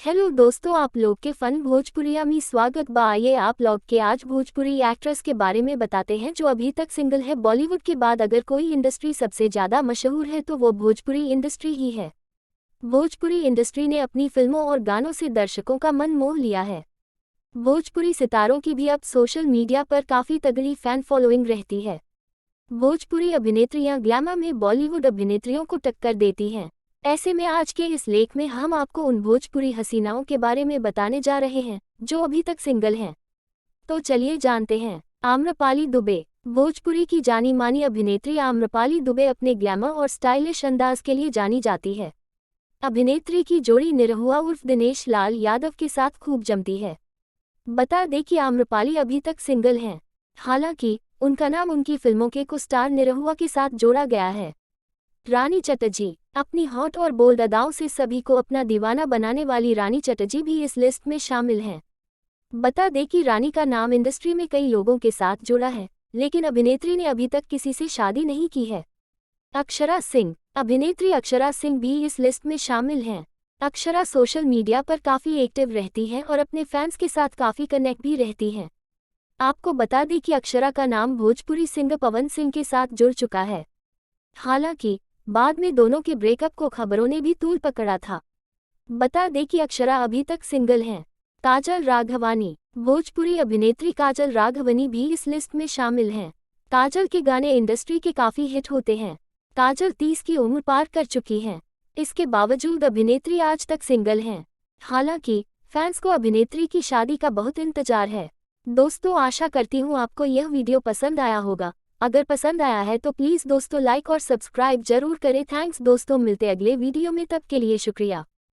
Hello दोस्तों, आप लोग के फन भोजपुरिया में स्वागत बा। आइए आप लोग के आज भोजपुरी एक्ट्रेस के बारे में बताते हैं जो अभी तक सिंगल है। बॉलीवुड के बाद अगर कोई इंडस्ट्री सबसे ज़्यादा मशहूर है तो वो भोजपुरी इंडस्ट्री ही है। भोजपुरी इंडस्ट्री ने अपनी फिल्मों और गानों से दर्शकों का मन मोह लिया है। भोजपुरी सितारों की भी अब सोशल मीडिया पर काफ़ी तगड़ी फैन फॉलोइंग रहती है। भोजपुरी अभिनेत्रियां ग्लैमर में बॉलीवुड अभिनेत्रियों को टक्कर देती हैं। ऐसे में आज के इस लेख में हम आपको उन भोजपुरी हसीनाओं के बारे में बताने जा रहे हैं जो अभी तक सिंगल हैं। तो चलिए जानते हैं। आम्रपाली दुबे। भोजपुरी की जानी मानी अभिनेत्री आम्रपाली दुबे अपने ग्लैमर और स्टाइलिश अंदाज के लिए जानी जाती है। अभिनेत्री की जोड़ी निरहुआ उर्फ दिनेश लाल यादव के साथ खूब जमती है। बता दें कि आम्रपाली अभी तक सिंगल हैं। हालांकि उनका नाम उनकी फिल्मों के को स्टार निरहुआ के साथ जोड़ा गया है। रानी चटर्जी। अपनी हॉट और बोल्ड अदाओं से सभी को अपना दीवाना बनाने वाली रानी चटर्जी भी इस लिस्ट में शामिल हैं। बता दें कि रानी का नाम इंडस्ट्री में कई लोगों के साथ जुड़ा है, लेकिन अभिनेत्री ने अभी तक किसी से शादी नहीं की है। अक्षरा सिंह। अभिनेत्री अक्षरा सिंह भी इस लिस्ट में शामिल हैं। अक्षरा सोशल मीडिया पर काफ़ी एक्टिव रहती हैं और अपने फैंस के साथ काफ़ी कनेक्ट भी रहती हैं। आपको बता दें कि अक्षरा का नाम भोजपुरी सिंगर पवन सिंह के साथ जुड़ चुका है। हालांकि बाद में दोनों के ब्रेकअप को खबरों ने भी तूल पकड़ा था। बता दें कि अक्षरा अभी तक सिंगल हैं। काजल राघवानी। भोजपुरी अभिनेत्री काजल राघवानी भी इस लिस्ट में शामिल हैं। काजल के गाने इंडस्ट्री के काफ़ी हिट होते हैं। काजल 30 की उम्र पार कर चुकी हैं। इसके बावजूद अभिनेत्री आज तक सिंगल हैं। हालांकि फैंस को अभिनेत्री की शादी का बहुत इंतजार है। दोस्तों, आशा करती हूँ आपको यह वीडियो पसंद आया होगा। अगर पसंद आया है तो प्लीज़ दोस्तों लाइक और सब्सक्राइब जरूर करें। थैंक्स दोस्तों, मिलते अगले वीडियो में, तब के लिए शुक्रिया।